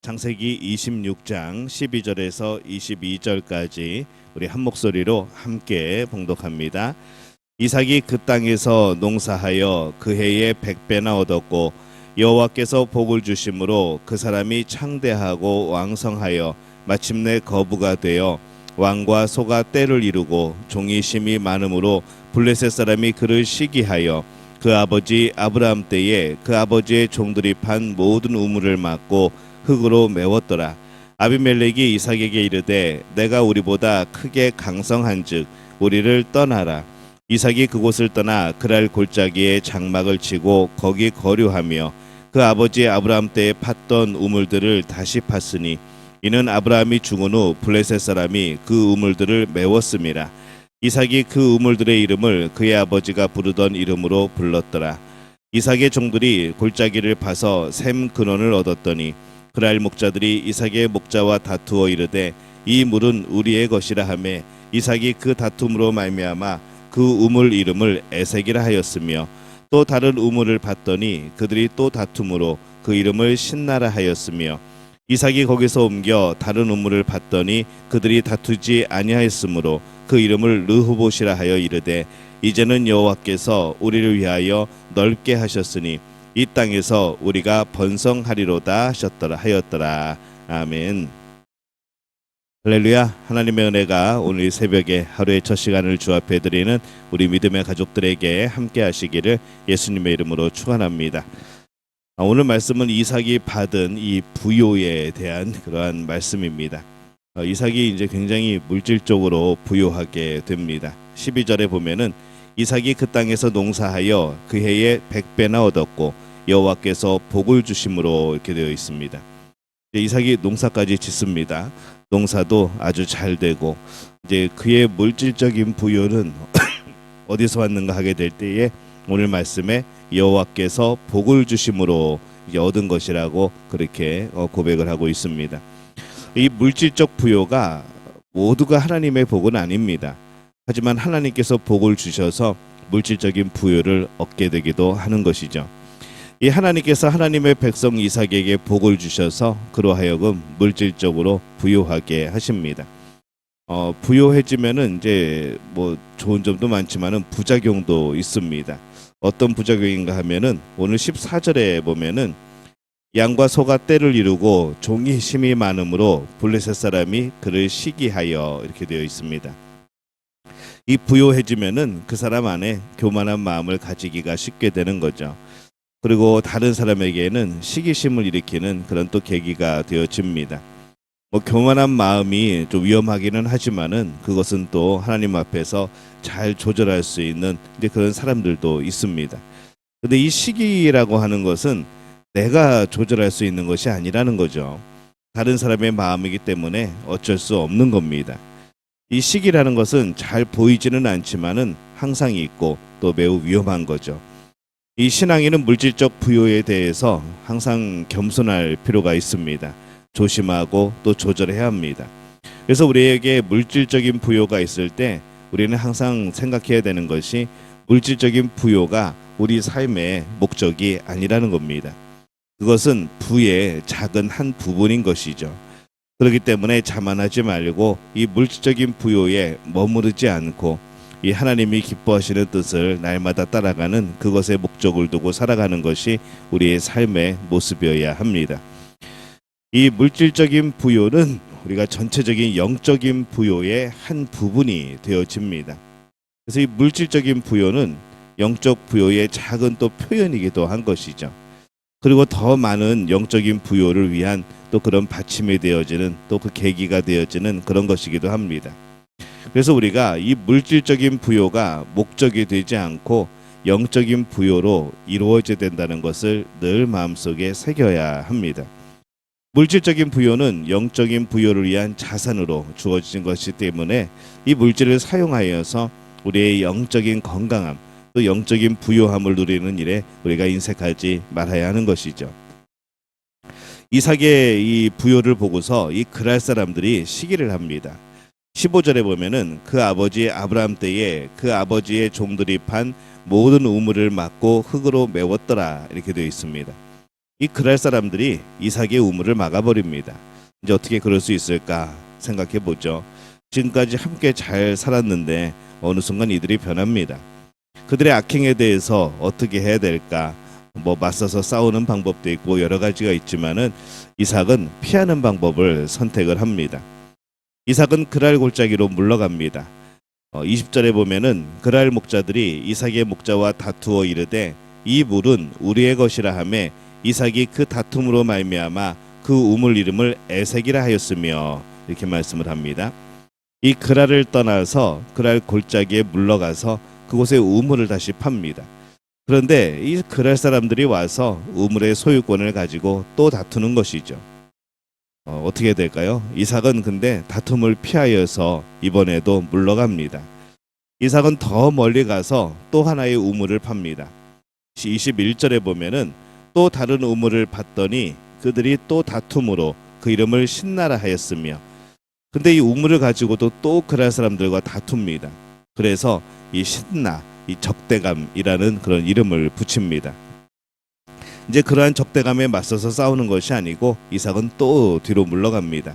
창세기 26장 12절에서 22절까지 우리 한 목소리로 함께 봉독합니다. 이삭이 그 땅에서 농사하여 그 해에 100배나 얻었고 여호와께서 복을 주심으로 그 사람이 창대하고 왕성하여 마침내 거부가 되어 왕과 소가 때를 이루고 종이 심이 많음으로 블레셋 사람이 그를 시기하여 그 아버지 아브라함 때에 그 아버지의 종들이 판 모든 우물을 막고 흙으로 메웠더라. 아비멜렉이 이삭에게 이르되 내가 우리보다 크게 강성한즉 우리를 떠나라. 이삭이 그곳을 떠나 그랄 골짜기에 장막을 치고 거기 거류하며 그 아버지 아브라함 때에 팠던 우물들을 다시 팠으니 이는 아브라함이 죽은 후 블레셋 사람이 그 우물들을 메웠음이라. 이삭이 그 우물들의 이름을 그의 아버지가 부르던 이름으로 불렀더라. 이삭의 종들이 골짜기를 파서 샘 근원을 얻었더니 그랄 목자들이 이삭의 목자와 다투어 이르되 이 물은 우리의 것이라 하매 이삭이 그 다툼으로 말미암아 그 우물 이름을 에색이라 하였으며 또 다른 우물을 봤더니 그들이 또 다툼으로 그 이름을 신나라 하였으며 이삭이 거기서 옮겨 다른 우물을 봤더니 그들이 다투지 아니하였으므로 그 이름을 르호봇이라 하여 이르되 이제는 여호와께서 우리를 위하여 넓게 하셨으니 이 땅에서 우리가 번성하리로다 하였더라. 아멘. 할렐루야. 하나님의 은혜가 오늘 새벽에 하루의 첫 시간을 주 앞에 드리는 우리 믿음의 가족들에게 함께 하시기를 예수님의 이름으로 축원합니다. 오늘 말씀은 이삭이 받은 이 부요에 대한 그러한 말씀입니다. 이삭이 이제 굉장히 물질적으로 부요하게 됩니다. 12절에 보면은 이삭이 그 땅에서 농사하여 그 해에 100배나 얻었고 여호와께서 복을 주심으로 이렇게 되어 있습니다. 이삭이 농사까지 짓습니다. 농사도 아주 잘 되고 이제 그의 물질적인 부요는 어디서 왔는가 하게 될 때에 오늘 말씀에 여호와께서 복을 주심으로 이제 얻은 것이라고 그렇게 고백을 하고 있습니다. 이 물질적 부요가 모두가 하나님의 복은 아닙니다. 하지만 하나님께서 복을 주셔서 물질적인 부요를 얻게 되기도 하는 것이죠. 이 하나님께서 하나님의 백성 이삭에게 복을 주셔서 그로 하여금 물질적으로 부요하게 하십니다. 부요해지면은 이제 뭐 좋은 점도 많지만은 부작용도 있습니다. 어떤 부작용인가 하면은 오늘 14절에 보면은 양과 소가 때를 이루고 종이 심이 많음으로 블레셋 사람이 그를 시기하여 이렇게 되어 있습니다. 이 부요해지면은 그 사람 안에 교만한 마음을 가지기가 쉽게 되는 거죠. 그리고 다른 사람에게는 시기심을 일으키는 그런 또 계기가 되어집니다. 교만한 마음이 좀 위험하기는 하지만은 그것은 또 하나님 앞에서 잘 조절할 수 있는 그런 사람들도 있습니다. 그런데 이 시기라고 하는 것은 내가 조절할 수 있는 것이 아니라는 거죠. 다른 사람의 마음이기 때문에 어쩔 수 없는 겁니다. 이 시기라는 것은 잘 보이지는 않지만은 항상 있고 또 매우 위험한 거죠. 이 신앙인은 물질적 부요에 대해서 항상 겸손할 필요가 있습니다. 조심하고 또 조절해야 합니다. 그래서 우리에게 물질적인 부요가 있을 때 우리는 항상 생각해야 되는 것이 물질적인 부요가 우리 삶의 목적이 아니라는 겁니다. 그것은 부의 작은 한 부분인 것이죠. 그렇기 때문에 자만하지 말고 이 물질적인 부요에 머무르지 않고 이 하나님이 기뻐하시는 뜻을 날마다 따라가는 그것에 목적을 두고 살아가는 것이 우리의 삶의 모습이어야 합니다. 이 물질적인 부요는 우리가 전체적인 영적인 부요의 한 부분이 되어집니다. 그래서 이 물질적인 부요는 영적 부요의 작은 또 표현이기도 한 것이죠. 그리고 더 많은 영적인 부요를 위한 또 그런 받침이 되어지는 또 그 계기가 되어지는 그런 것이기도 합니다. 그래서 우리가 이 물질적인 부요가 목적이 되지 않고 영적인 부요로 이루어져야 된다는 것을 늘 마음속에 새겨야 합니다. 물질적인 부요는 영적인 부요를 위한 자산으로 주어진 것이기 때문에 이 물질을 사용하여서 우리의 영적인 건강함 또 영적인 부요함을 누리는 일에 우리가 인색하지 말아야 하는 것이죠. 이삭의 이 부요를 보고서 이 그랄 사람들이 시기를 합니다. 15절에 보면은 그 아버지 아브라함 때에 그 아버지의 종들이 판 모든 우물을 막고 흙으로 메웠더라 이렇게 되어 있습니다. 이 그랄 사람들이 이삭의 우물을 막아버립니다. 이제 어떻게 그럴 수 있을까 생각해 보죠. 지금까지 함께 잘 살았는데 어느 순간 이들이 변합니다. 그들의 악행에 대해서 어떻게 해야 될까? 뭐 맞서서 싸우는 방법도 있고 여러 가지가 있지만은 이삭은 피하는 방법을 선택을 합니다. 이삭은 그랄 골짜기로 물러갑니다. 20절에 보면은 그랄 목자들이 이삭의 목자와 다투어 이르되 이 물은 우리의 것이라 하매 이삭이 그 다툼으로 말미암아 그 우물 이름을 에색이라 하였으며 이렇게 말씀을 합니다. 이 그랄을 떠나서 그랄 골짜기에 물러가서 그곳에 우물을 다시 팝니다. 그런데 이 그랄 사람들이 와서 우물의 소유권을 가지고 또 다투는 것이죠. 어떻게 될까요? 이삭은 근데 다툼을 피하여서 이번에도 물러갑니다. 이삭은 더 멀리 가서 또 하나의 우물을 팝니다. 21절에 보면은 또 다른 우물을 봤더니 그들이 또 다툼으로 그 이름을 신나라 하였으며, 근데 이 우물을 가지고도 또 그랄 사람들과 다툽니다. 그래서 이 신나, 이 적대감이라는 그런 이름을 붙입니다. 이제 그러한 적대감에 맞서서 싸우는 것이 아니고 이삭은 또 뒤로 물러갑니다.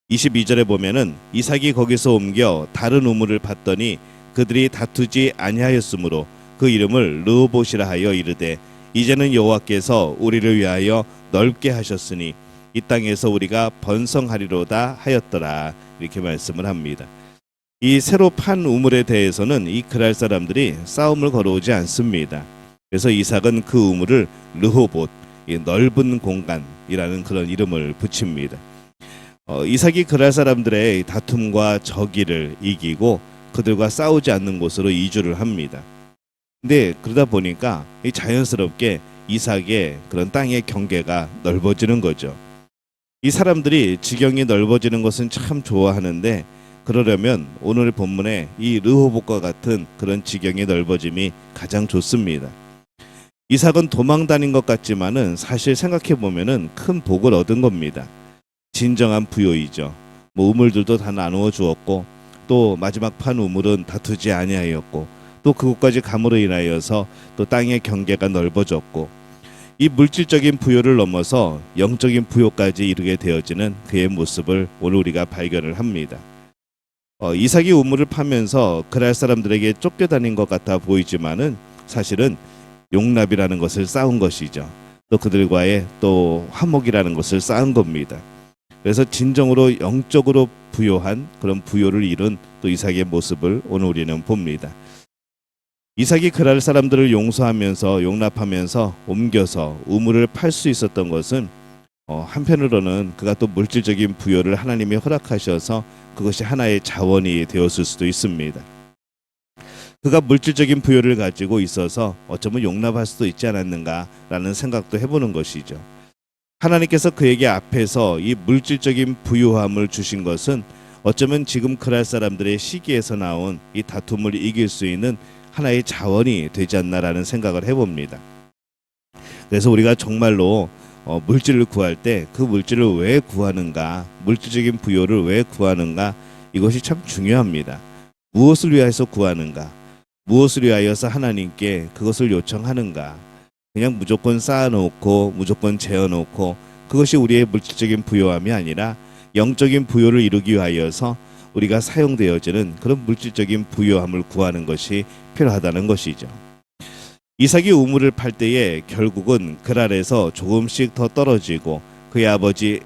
22절에 보면은 이삭이 거기서 옮겨 다른 우물을 봤더니 그들이 다투지 아니하였으므로 그 이름을 르호봇이라 하여 이르되 이제는 여호와께서 우리를 위하여 넓게 하셨으니 이 땅에서 우리가 번성하리로다 하였더라. 이렇게 말씀을 합니다. 이 새로 판 우물에 대해서는 이 그랄 사람들이 싸움을 걸어오지 않습니다. 그래서 이삭은 그 우물을 르호봇, 넓은 공간이라는 그런 이름을 붙입니다. 이삭이 그랄 사람들의 다툼과 적의를 이기고 그들과 싸우지 않는 곳으로 이주를 합니다. 근데 그러다 보니까 자연스럽게 이삭의 그런 땅의 경계가 넓어지는 거죠. 이 사람들이 지경이 넓어지는 것은 참 좋아하는데, 그러려면 오늘 본문에 이 르호봇과 같은 그런 지경이 넓어짐이 가장 좋습니다. 이삭은 도망 다닌 것 같지만은 사실 생각해 보면은 큰 복을 얻은 겁니다. 진정한 부요이죠. 뭐 우물들도 다 나누어 주었고, 또 마지막 판 우물은 다투지 아니하였고, 또 그곳까지 감으로 인하여서 또 땅의 경계가 넓어졌고, 이 물질적인 부요를 넘어서 영적인 부요까지 이르게 되어지는 그의 모습을 오늘 우리가 발견을 합니다. 이삭이 우물을 파면서 그랄 사람들에게 쫓겨다닌 것 같아 보이지만은 사실은 용납이라는 것을 쌓은 것이죠. 또 그들과의 또 화목이라는 것을 쌓은 겁니다. 그래서 진정으로 영적으로 부요한 그런 부요를 이룬 또 이삭의 모습을 오늘 우리는 봅니다. 이삭이 그랄 사람들을 용서하면서 용납하면서 옮겨서 우물을 팔 수 있었던 것은 한편으로는 그가 또 물질적인 부요를 하나님이 허락하셔서 그것이 하나의 자원이 되었을 수도 있습니다. 그가 물질적인 부요를 가지고 있어서 어쩌면 용납할 수도 있지 않았는가라는 생각도 해보는 것이죠. 하나님께서 그에게 앞에서 이 물질적인 부요함을 주신 것은 어쩌면 지금 그랄 사람들의 시기에서 나온 이 다툼을 이길 수 있는 하나의 자원이 되지 않나라는 생각을 해봅니다. 그래서 우리가 정말로 물질을 구할 때 그 물질을 왜 구하는가, 물질적인 부요를 왜 구하는가, 이것이 참 중요합니다. 무엇을 위해서 구하는가, 무엇을 위하여서 하나님께 그것을 요청하는가. 그냥 무조건 쌓아놓고 무조건 재어놓고 그것이 우리의 물질적인 부요함이 아니라 영적인 부요를 이루기 위하여서 우리가 사용되어지는 그런 물질적인 부요함을 구하는 것이 필요하다는 것이죠. 이삭이 우물을 팔 때에 결국은 그랄에서 조금씩 더 떨어지고 그의 아버지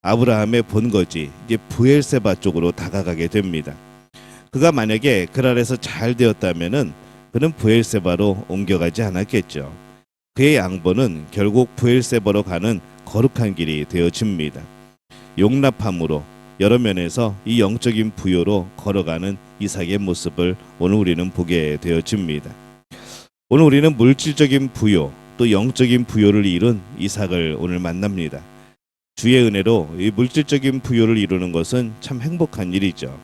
아브라함의 본거지 이제 브엘세바 쪽으로 다가가게 됩니다. 그가 만약에 그랄에서 잘 되었다면은 그는 브엘세바로 옮겨가지 않았겠죠. 그의 양보는 결국 브엘세바로 가는 거룩한 길이 되어집니다. 용납함으로 여러 면에서 이 영적인 부요로 걸어가는 이삭의 모습을 오늘 우리는 보게 되어집니다. 오늘 우리는 물질적인 부요 또 영적인 부요를 이룬 이삭을 오늘 만납니다. 주의 은혜로 이 물질적인 부요를 이루는 것은 참 행복한 일이죠.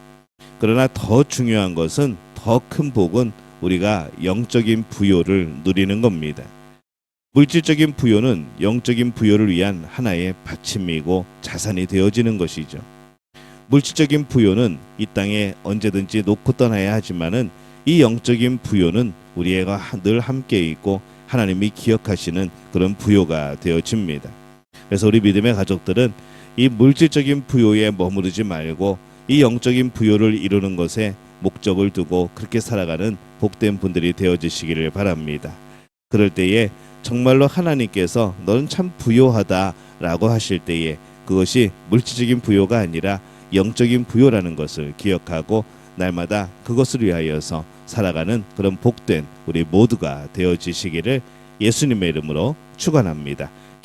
그러나 더 중요한 것은, 더 큰 복은 우리가 영적인 부요를 누리는 겁니다. 물질적인 부요는 영적인 부요를 위한 하나의 받침이고 자산이 되어지는 것이죠. 물질적인 부요는 이 땅에 언제든지 놓고 떠나야 하지만은 이 영적인 부요는 우리가 늘 함께 있고 하나님이 기억하시는 그런 부요가 되어집니다. 그래서 우리 믿음의 가족들은 이 물질적인 부요에 머무르지 말고 이 영적인 부요를 이루는 것에 목적을 두고 그렇게 살아가는 복된 분들이 되어지시기를 바랍니다. 그럴 때에 정말로 하나님께서 너는 참 부요하다라고 하실 때에 그것이 물질적인 부요가 아니라 영적인 부요라는 것을 기억하고 날마다 그것을 위하여서 살아가는 그런 복된 우리 모두가 되어지시기를 예수님의 이름으로 축원합니다.